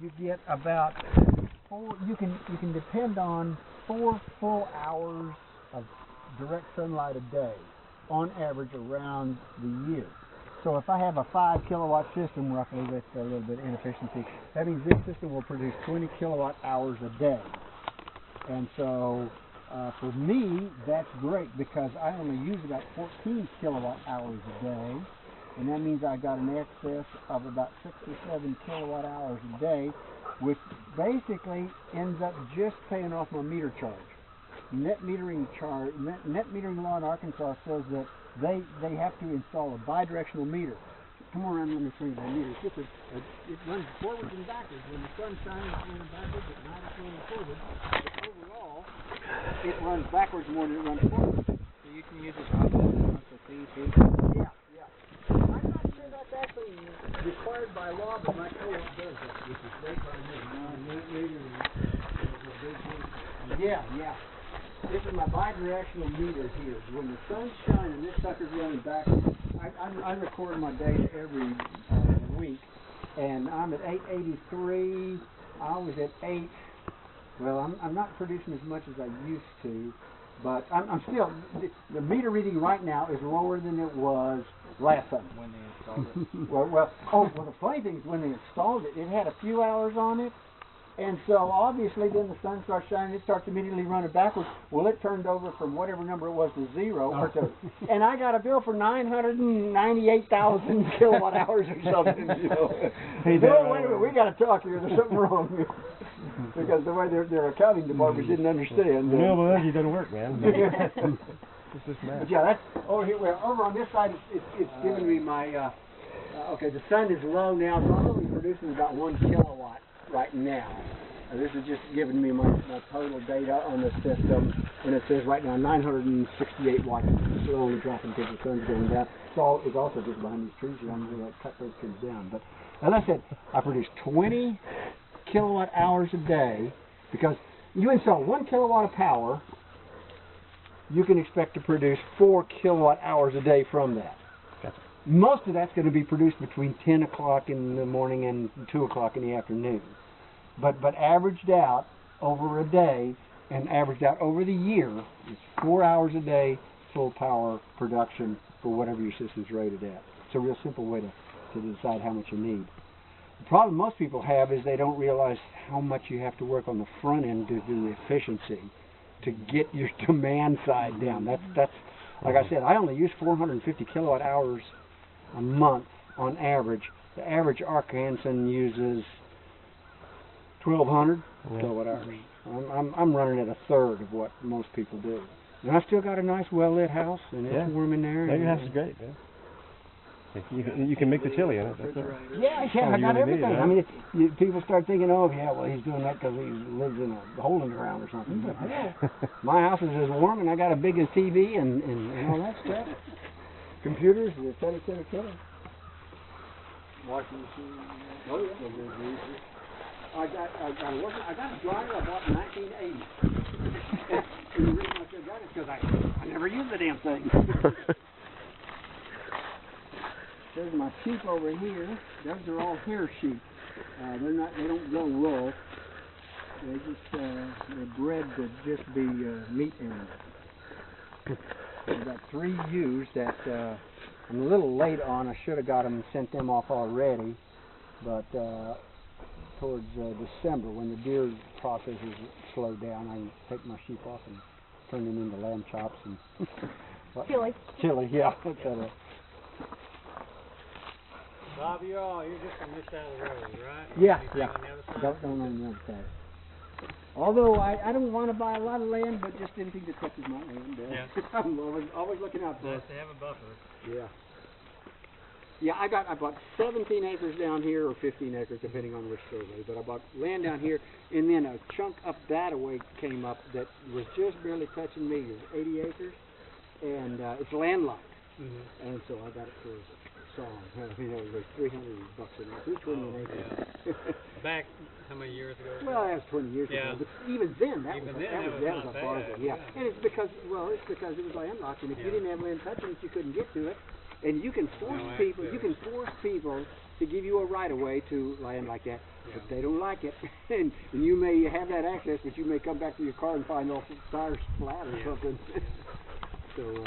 you get about you can depend on 4 full hours of direct sunlight a day on average around the year. So if I have a 5 kilowatt system, roughly, with a little bit of inefficiency, that means this system will produce 20 kilowatt hours a day. And so for me, that's great because I only use about 14 kilowatt hours a day. And that means I got an excess of about 6 or 7 kilowatt hours a day, which basically ends up just paying off my meter charge. Net metering law in Arkansas says that they have to install a bidirectional meter. Come on around and let me show you the meter. It runs forwards and backwards. When the sun shines, it's running backwards. At night, it's running forwards. But overall, it runs backwards more than it runs forwards. So you can use this option to see too? Yeah. I'm not sure that's actually required by law, but my co-op does that, which is great by me. Yeah. This is my bidirectional meter here. When the sun's shining, this sucker's running backwards. I record my days every week, and I'm at 883. I was at 8. Well, I'm not producing as much as I used to, but I'm still. The meter reading right now is lower than it was last summer when they installed it. well, the funny thing is when they installed it, it had a few hours on it. And so obviously then the sun starts shining, it starts immediately running backwards. Well, it turned over from whatever number it was to 0 or to, and I got a bill for 998,000 kilowatt hours or something. Hey, wait a minute, we got to talk here. There's something wrong because the way their accounting department didn't understand. Renewable energy doesn't work, man. It's just mad. But yeah, that's over here. Well, over on this side, it's giving me my. Okay, the sun is low now, so I'm only producing about 1 kilowatt. Right now. This is just giving me my total data on the system, and it says right now 968 watts. It's slowly dropping because the sun's going down. It's also just behind these trees here. I'm going to cut those trees down. But as I said, I produce 20 kilowatt hours a day because you install 1 kilowatt of power, you can expect to produce 4 kilowatt hours a day from that. Most of that's going to be produced between 10 o'clock in the morning and 2 o'clock in the afternoon. But averaged out over a day and averaged out over the year, it's 4 hours a day full power production for whatever your system's rated at. It's a real simple way to decide how much you need. The problem most people have is they don't realize how much you have to work on the front end to do efficiency to get your demand side down. That's like I said, I only use 450 kilowatt hours a month on average. The average Arkansan uses 1,200 kilowatt hours. I'm running at a third of what most people do. And I still got a nice well-lit house, and it's warm in there. Your house is great, man. You can make the chili in it. That's right. Yeah, I got everything. I mean, people start thinking, oh, yeah, well, he's doing that because he lives in a hole in the ground or something. But my house is as warm, and I got a big TV and all that stuff. Computers, the 30-cent killer. Washing machine. Oh, yeah. I got a dryer I bought in 1980. And the reason I still got it is because I never used the damn thing. There's my sheep over here. Those are all hair sheep. They don't grow wool. They're bred to just be meat animals. I've got 3 ewes that I'm a little late on. I should have got them and sent them off already, but towards December, when the deer processes slow down, I can take my sheep off and turn them into lamb chops and chili. Yeah. Bob, you're just on this side of the road, right? Yeah. Don't on the other side. Although I don't want to buy a lot of land, but just anything that touches my land. Yeah. I'm always looking out for it. Nice to have a buffer. Yeah. Yeah, I bought 17 acres down here, or 15 acres, depending on which survey. But I bought land down here, and then a chunk up that way came up that was just barely touching me. It was 80 acres, and it's landlocked. Mm-hmm. And so I got it for a song. It was like $300 an acre, $320 an acre. Yeah. Back how many years ago? Well, that was 20 years ago. But even then, that was a bargain. Yeah. And it's because it was landlocked, and if you didn't have land touching it, you couldn't get to it. And you can force people. You can force people to give you a right of way to land like that, but they don't like it, and you may have that access, but you may come back to your car and find all the tires flat or something. So.